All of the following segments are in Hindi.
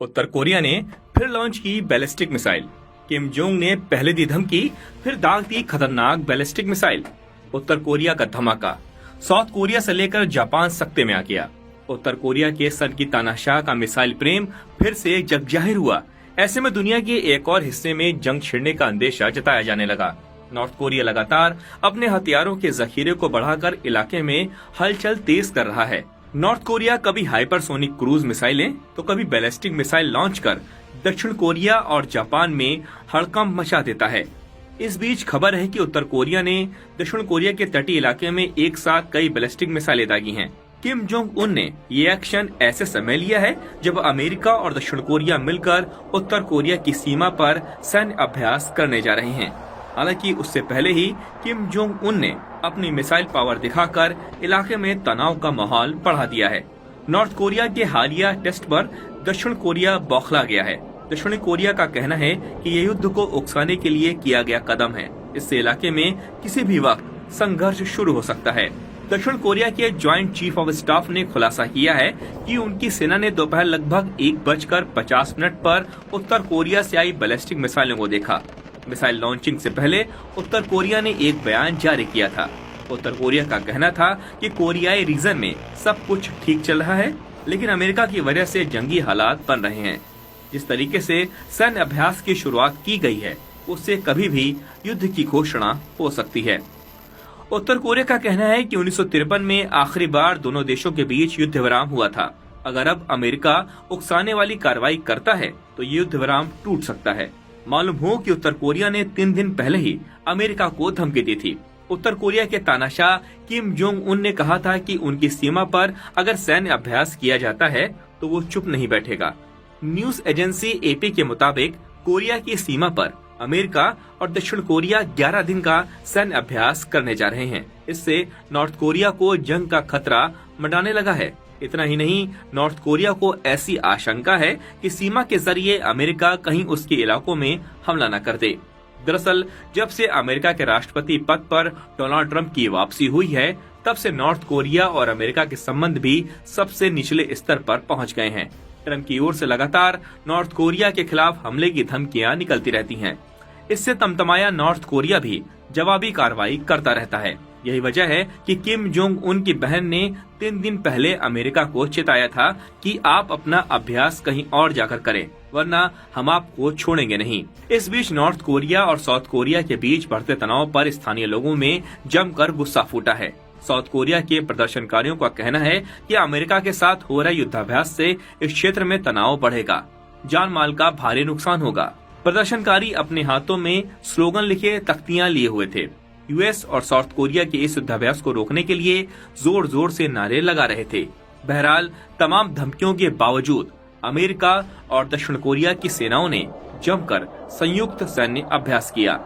उत्तर कोरिया ने फिर लॉन्च की बैलिस्टिक मिसाइल। किम जोंग ने पहले दी धमकी, फिर दाग दी खतरनाक बैलिस्टिक मिसाइल। उत्तर कोरिया का धमाका, साउथ कोरिया से लेकर जापान सकते में आ गया। उत्तर कोरिया के सन की तानाशाह का मिसाइल प्रेम फिर से जग जाहिर हुआ। ऐसे में दुनिया के एक और हिस्से में जंग छिड़ने का अंदेशा जताया जाने लगा। नॉर्थ कोरिया लगातार अपने हथियारों के जखीरे को बढ़ाकर इलाके में हलचल तेज कर रहा है। नॉर्थ कोरिया कभी हाइपरसोनिक क्रूज मिसाइलें तो कभी बैलिस्टिक मिसाइल लॉन्च कर दक्षिण कोरिया और जापान में हड़कंप मचा देता है। इस बीच खबर है कि उत्तर कोरिया ने दक्षिण कोरिया के तटीय इलाके में एक साथ कई बैलिस्टिक मिसाइलें दागी हैं। किम जोंग उन ने ये एक्शन ऐसे समय लिया है जब अमेरिका और दक्षिण कोरिया मिलकर उत्तर कोरिया की सीमा पर सैन्य अभ्यास करने जा रहे हैं। हालांकि उससे पहले ही किम जोंग उन ने अपनी मिसाइल पावर दिखाकर इलाके में तनाव का माहौल बढ़ा दिया है। नॉर्थ कोरिया के हालिया टेस्ट पर दक्षिण कोरिया बौखला गया है। दक्षिण कोरिया का कहना है कि ये युद्ध को उकसाने के लिए किया गया कदम है। इससे इलाके में किसी भी वक्त संघर्ष शुरू हो सकता है। दक्षिण कोरिया के ज्वाइंट चीफ ऑफ स्टाफ ने खुलासा किया है कि उनकी सेना ने दोपहर लगभग 1:50 पर उत्तर कोरिया से आई बैलिस्टिक मिसाइलों को देखा। मिसाइल लॉन्चिंग से पहले उत्तर कोरिया ने एक बयान जारी किया था। उत्तर कोरिया का कहना था कि कोरियाई रीजन में सब कुछ ठीक चल रहा है, लेकिन अमेरिका की वजह से जंगी हालात बन रहे हैं। जिस तरीके से सैन्य अभ्यास की शुरुआत की गई है, उससे कभी भी युद्ध की घोषणा हो सकती है। उत्तर कोरिया का कहना है कि 1953 में आखिरी बार दोनों देशों के बीच युद्ध विराम हुआ था। अगर अब अमेरिका उकसाने वाली कार्रवाई करता है तो ये युद्ध विराम टूट सकता है। मालूम हो कि उत्तर कोरिया ने 3 दिन पहले ही अमेरिका को धमकी दी थी। उत्तर कोरिया के तानाशाह किम जोंग उन ने कहा था कि उनकी सीमा पर अगर सैन्य अभ्यास किया जाता है तो वो चुप नहीं बैठेगा। न्यूज एजेंसी एपी के मुताबिक कोरिया की सीमा पर अमेरिका और दक्षिण कोरिया 11 दिन का सैन्य अभ्यास करने जा रहे हैं। इससे नॉर्थ कोरिया को जंग का खतरा मंडाने लगा है। इतना ही नहीं, नॉर्थ कोरिया को ऐसी आशंका है कि सीमा के जरिए अमेरिका कहीं उसके इलाकों में हमला न कर दे। दरअसल जब से अमेरिका के राष्ट्रपति पद पर डोनाल्ड ट्रंप की वापसी हुई है, तब से नॉर्थ कोरिया और अमेरिका के संबंध भी सबसे निचले स्तर पर पहुंच गए हैं। ट्रंप की ओर से लगातार नॉर्थ कोरिया के खिलाफ हमले की धमकियां निकलती रहती हैं। इससे तमतमाया नॉर्थ कोरिया भी जवाबी कार्रवाई करता रहता है। यही वजह है कि किम जोंग उन की बहन ने 3 दिन पहले अमेरिका को चेताया था कि आप अपना अभ्यास कहीं और जाकर करें, वरना हम आपको छोड़ेंगे नहीं। इस बीच नॉर्थ कोरिया और साउथ कोरिया के बीच बढ़ते तनाव पर स्थानीय लोगों में जमकर गुस्सा फूटा है। साउथ कोरिया के प्रदर्शनकारियों का कहना है कि अमेरिका के साथ हो रहे युद्धाभ्यास से इस क्षेत्र में तनाव बढ़ेगा, जान माल का भारी नुकसान होगा। प्रदर्शनकारी अपने हाथों में स्लोगन लिखे तख्तियां लिए हुए थे। यूएस और साउथ कोरिया के इस युद्धाभ्यास को रोकने के लिए जोर जोर से नारे लगा रहे थे। बहरहाल तमाम धमकियों के बावजूद अमेरिका और दक्षिण कोरिया की सेनाओं ने जमकर संयुक्त सैन्य अभ्यास किया।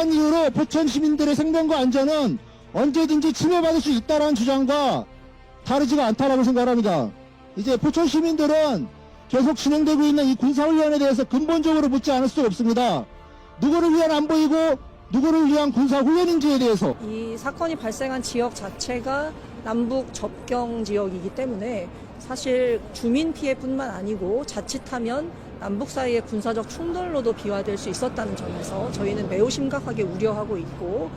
이후로 포천 시민들의 생명과 안전은 언제든지 침해받을 수 있다는 주장과 다르지가 않다라고 생각합니다. 이제 포천 시민들은 계속 진행되고 있는 이 군사훈련에 대해서 근본적으로 묻지 않을 수 없습니다. 누구를 위한 안보이고 누구를 위한 군사훈련인지에 대해서. 이 사건이 발생한 지역 자체가 남북 접경 지역이기 때문에 사실 주민 피해뿐만 아니고 자칫하면 남북 사이의 군사적 충돌로도 비화될 수 있었다는 점에서 저희는 매우 심각하게 우려하고 있고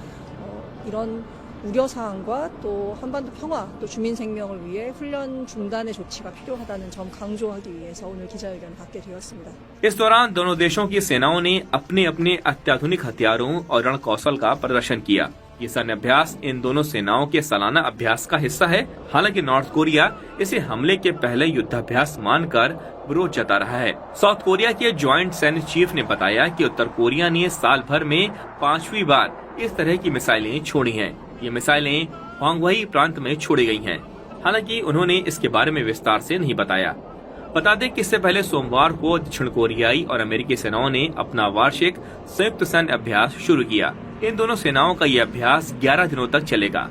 이런 우려사항과 또 한반도 평화 또 주민 생명을 위해 훈련 중단의 조치가 필요하다는 점 강조하기 위해서 오늘 기자회견을 갖게 되었습니다. इस दौरान दोनों देशों की सेनाओं ने अपने अपने अत्याधुनिक हथियारों और रण कौशल का प्रदर्शन किया। ये सैन्य अभ्यास इन दोनों सेनाओं के सालाना अभ्यास का हिस्सा है। हालांकि नॉर्थ कोरिया इसे हमले के पहले युद्धाभ्यास मानकर विरोध जता रहा है। साउथ कोरिया के ज्वाइंट सैन्य चीफ ने बताया कि उत्तर कोरिया ने साल भर में 5वीं बार इस तरह की मिसाइलें छोड़ी हैं। ये मिसाइलें ह्वांगवई प्रांत में छोड़ी गई हैं। हालांकि उन्होंने इसके बारे में विस्तार से नहीं बताया। बता दें कि इससे पहले सोमवार को दक्षिण कोरियाई और अमेरिकी सेनाओं ने अपना वार्षिक संयुक्त सैन्य अभ्यास शुरू किया। इन दोनों सेनाओं का ये अभ्यास 11 दिनों तक चलेगा।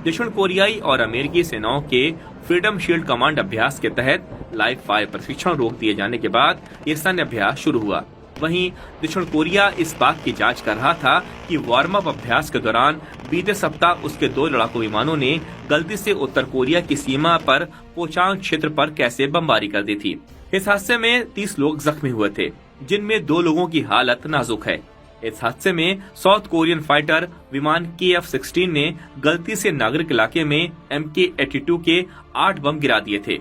दक्षिण कोरियाई और अमेरिकी सेनाओं के फ्रीडम शील्ड कमांड अभ्यास के तहत लाइव फायर प्रशिक्षण रोक दिए जाने के बाद ये सैन्य अभ्यास शुरू हुआ। वहीं दक्षिण कोरिया इस बात की जांच कर रहा था कि वार्म अप अभ्यास के दौरान बीते सप्ताह उसके 2 लड़ाकू विमानों ने गलती से उत्तर कोरिया की सीमा पर पोचांग क्षेत्र पर कैसे बमबारी कर दी थी। इस हादसे में 30 लोग जख्मी हुए थे, जिनमें 2 लोगों की हालत नाजुक है। इस हादसे में साउथ कोरियन फाइटर विमान KF-16 ने गलती से नागरिक इलाके में MK-82 के 8 बम गिरा दिए थे।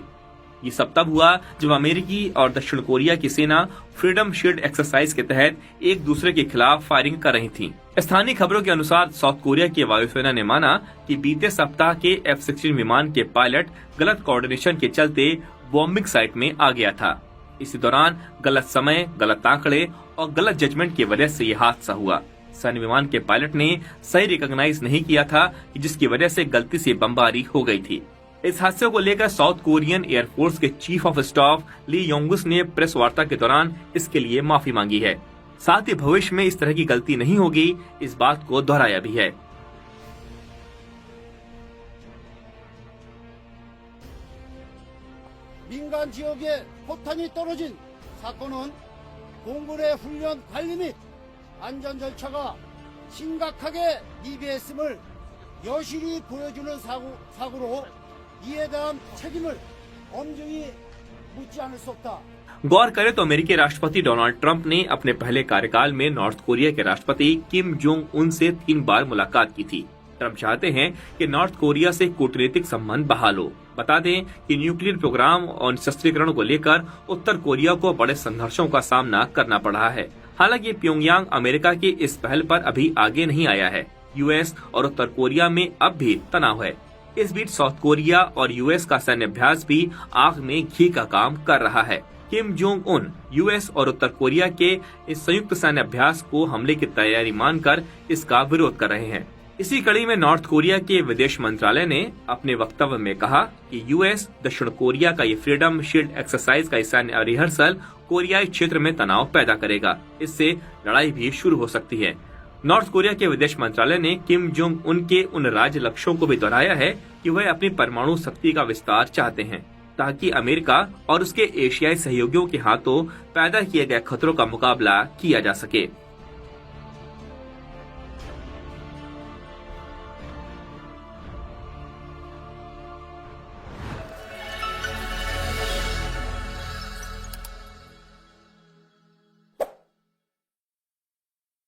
ये सब तब हुआ जब अमेरिकी और दक्षिण कोरिया की सेना फ्रीडम शील्ड एक्सरसाइज के तहत एक दूसरे के खिलाफ फायरिंग कर रही थी। स्थानीय खबरों के अनुसार साउथ कोरिया की वायुसेना ने माना कि बीते सप्ताह के F-16 विमान के पायलट गलत कोऑर्डिनेशन के चलते बॉम्बिंग साइट में आ गया था। इसी दौरान गलत समय, गलत आंकड़े और गलत जजमेंट की वजह से ये हादसा हुआ। सैन्य विमान के पायलट ने सही रिकॉग्नाइज नहीं किया था, जिसकी वजह से गलती से बमबारी हो गई थी। इस हादसे को लेकर साउथ कोरियन एयरफोर्स के चीफ ऑफ स्टाफ ली योंगुस ने प्रेस वार्ता के दौरान इसके लिए माफी मांगी है। साथ ही भविष्य में इस तरह की गलती नहीं होगी, इस बात को दोहराया भी है। 민간 지역에 포탄이 떨어진 사건은 공군의 훈련 관리 및 안전 절차가 심각하게 미비했음을 여실히 보여주는 사고로 이에 대한 책임을 엄중히 묻지 않을 수 없다. गौर करें तो अमेरिकी राष्ट्रपति डोनाल्ड ट्रंप ने अपने पहले कार्यकाल में नॉर्थ कोरिया के राष्ट्रपति किम जोंग उन से 3 बार मुलाकात की थी। ट्रंप चाहते हैं कि नॉर्थ कोरिया से कूटनीतिक संबंध बहाल हो। बता दें कि न्यूक्लियर प्रोग्राम और शस्त्रीकरण को लेकर उत्तर कोरिया को बड़े संघर्षों का सामना करना पड़ रहा है। हालांकि प्योंगयांग अमेरिका की इस पहल पर अभी आगे नहीं आया है। यूएस और उत्तर कोरिया में अब भी तनाव है। इस बीच साउथ कोरिया और यूएस का सैन्य अभ्यास भी आग में घी का काम कर रहा है। किम जोंग उन यूएस और उत्तर कोरिया के इस संयुक्त सैन्य अभ्यास को हमले की तैयारी मानकर इसका विरोध कर रहे हैं। इसी कड़ी में नॉर्थ कोरिया के विदेश मंत्रालय ने अपने वक्तव्य में कहा कि यूएस दक्षिण कोरिया का ये फ्रीडम शील्ड एक्सरसाइज का सैन्य रिहर्सल कोरियाई क्षेत्र में तनाव पैदा करेगा। इससे लड़ाई भी शुरू हो सकती है। नॉर्थ कोरिया के विदेश मंत्रालय ने किम जोंग उन के उन राज्य लक्ष्यों को भी दोहराया है कि वह अपनी परमाणु शक्ति का विस्तार चाहते हैं, ताकि अमेरिका और उसके एशियाई सहयोगियों के हाथों पैदा किए गए खतरों का मुकाबला किया जा सके।